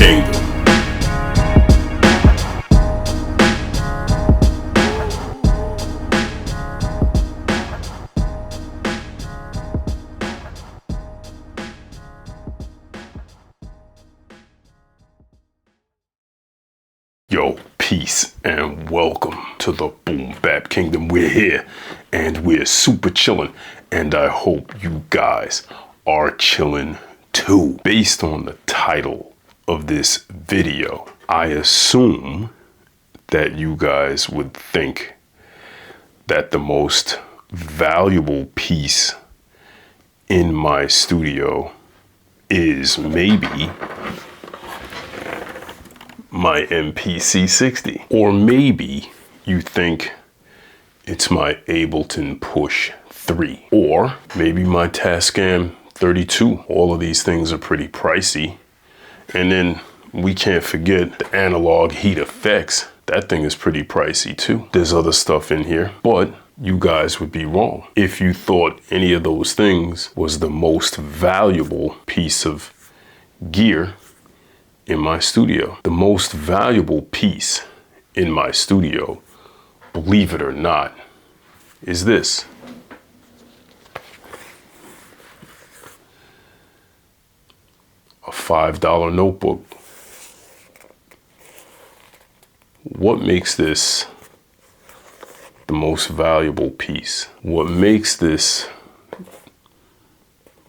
Kingdom. Yo, peace and welcome to the Boom Bap Kingdom. We're here and we're super chilling, and I hope you guys are chilling too. Based on the title of this video, I assume that you guys would think that the most valuable piece in my studio is maybe my MPC 60, or maybe you think it's my Ableton Push 3, or maybe my Tascam 32. All of these things are pretty pricey. And then we can't forget the analog heat effects. That thing is pretty pricey too. There's other stuff in here, but you guys would be wrong if you thought any of those things was the most valuable piece of gear in my studio. The most valuable piece in my studio, believe it or not, is this. A $5 notebook. What makes this the most valuable piece? What makes this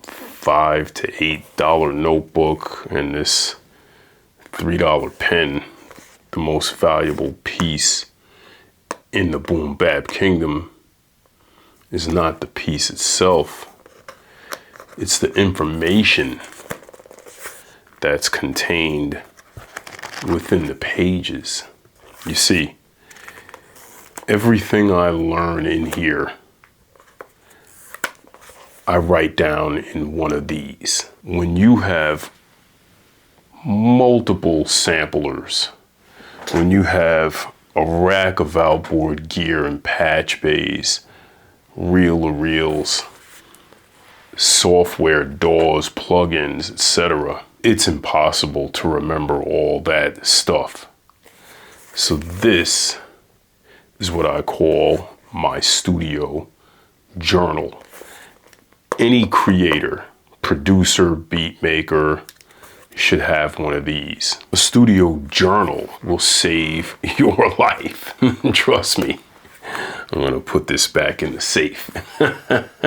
$5 to $8 notebook and this $3 pen the most valuable piece in the Boom Bap Kingdom is not the piece itself. It's the information that's contained within the pages. You see, everything I learn in here, I write down in one of these. When you have multiple samplers, when you have a rack of outboard gear and patch bays, reel-to-reels, software, DAWs, plugins, etc., it's impossible to remember all that stuff. So this is what I call my studio journal. Any creator, producer, beat maker should have one of these. A studio journal will save your life. Trust me. I'm gonna put this back in the safe.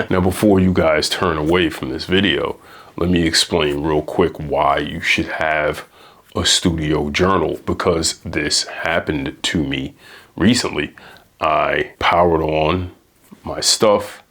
Now, before you guys turn away from this video, let me explain real quick why you should have a studio journal, because this happened to me recently. I powered on my stuff.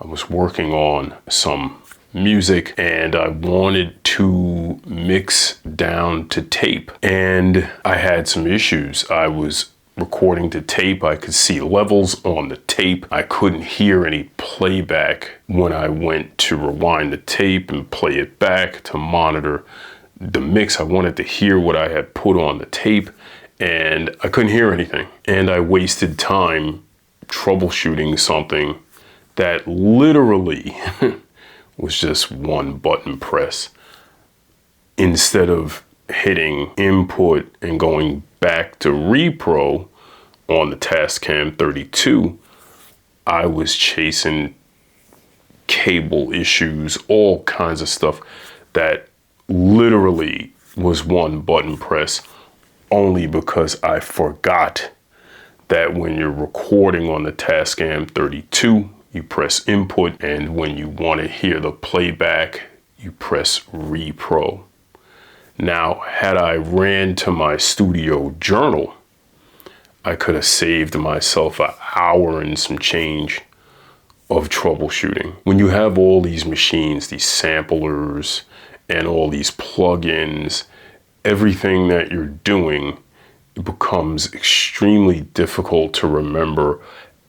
I was working on some music and I wanted to mix down to tape, and I had some issues. I was recording to tape. I could see levels on the tape. I couldn't hear any playback when I went to rewind the tape and play it back to monitor the mix. I wanted to hear what I had put on the tape, and I couldn't hear anything. And I wasted time troubleshooting something that literally was just one button press. Instead of hitting input and going back to repro on the Tascam 32, I was chasing cable issues, all kinds of stuff that literally was one button press, only because I forgot that when you're recording on the Tascam 32, you press input, and when you want to hear the playback, you press repro. Now, had I ran to my studio journal, I could have saved myself an hour and some change of troubleshooting. When you have all these machines, these samplers, and all these plugins, everything that you're doing becomes extremely difficult to remember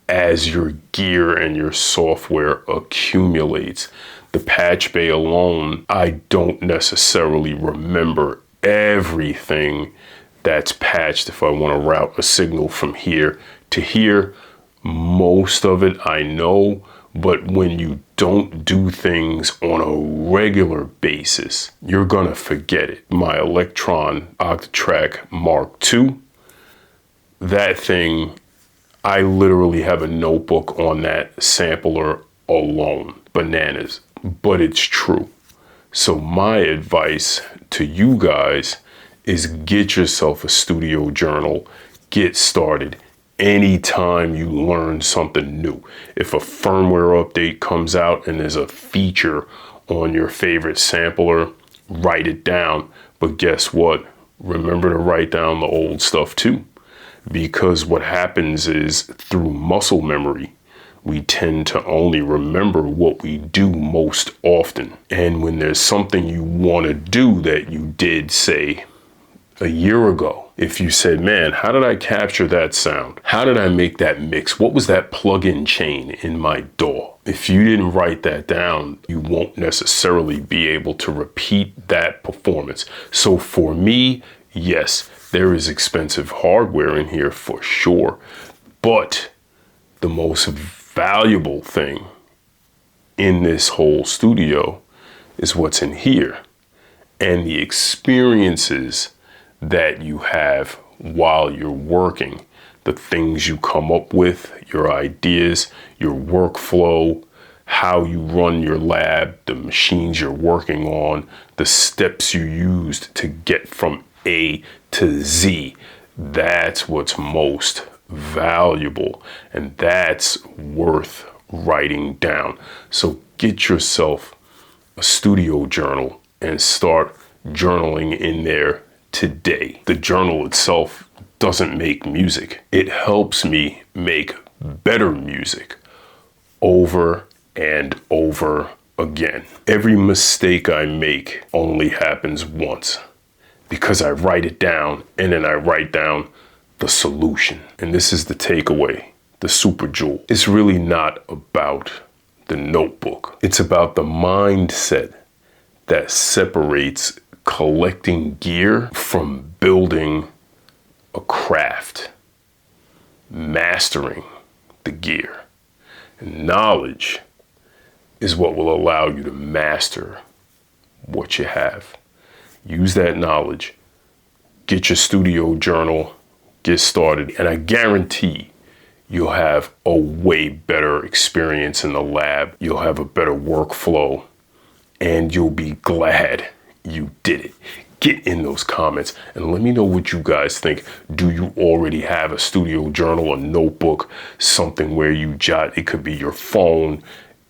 as your gear and your software accumulates. The patch bay alone, I don't necessarily remember everything that's patched if I want to route a signal from here to here. Most of it I know, But when you don't do things on a regular basis, you're gonna forget it. My Electron Octatrack Mark II, that thing, I literally have a notebook on that sampler alone. Bananas, but it's true. So my advice to you guys is get yourself a studio journal, get started. Anytime you learn something new, if a firmware update comes out and there's a feature on your favorite sampler, write it down. But guess what? Remember to write down the old stuff too. Because what happens is through muscle memory, we tend to only remember what we do most often. And when there's something you want to do that you did, say, a year ago, if you said, man, how did I capture that sound? How did I make that mix? What was that plug-in chain in my DAW? If you didn't write that down, you won't necessarily be able to repeat that performance. So for me, yes, there is expensive hardware in here for sure, but the most valuable thing in this whole studio is what's in here and the experiences that you have while you're working, the things you come up with, your ideas, your workflow, how you run your lab, the machines you're working on, the steps you used to get from A to Z. That's what's most valuable, and that's worth writing down. So get yourself a studio journal and start journaling in there today. The journal itself doesn't make music. It helps me make better music over and over again. Every mistake I make only happens once because I write it down and then I write down the solution. And this is the takeaway, the super jewel. It's really not about the notebook. It's about the mindset that separates collecting gear from building a craft, mastering the gear. And knowledge is what will allow you to master what you have. Use that knowledge, get your studio journal, get started, and I guarantee you'll have a way better experience in the lab. You'll have a better workflow, and you'll be glad you did it. Get in those comments and let me know what you guys think. Do you already have a studio journal, a notebook, something where you jot? It could be your phone,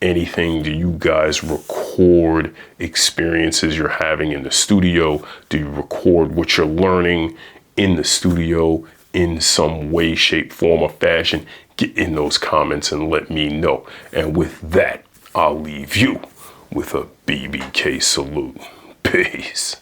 anything. Do you guys record experiences you're having in the studio? Do you record what you're learning in the studio in some way, shape, form, or fashion? Get in those comments and let me know. And with that, I'll leave you with a BBK salute. Peace.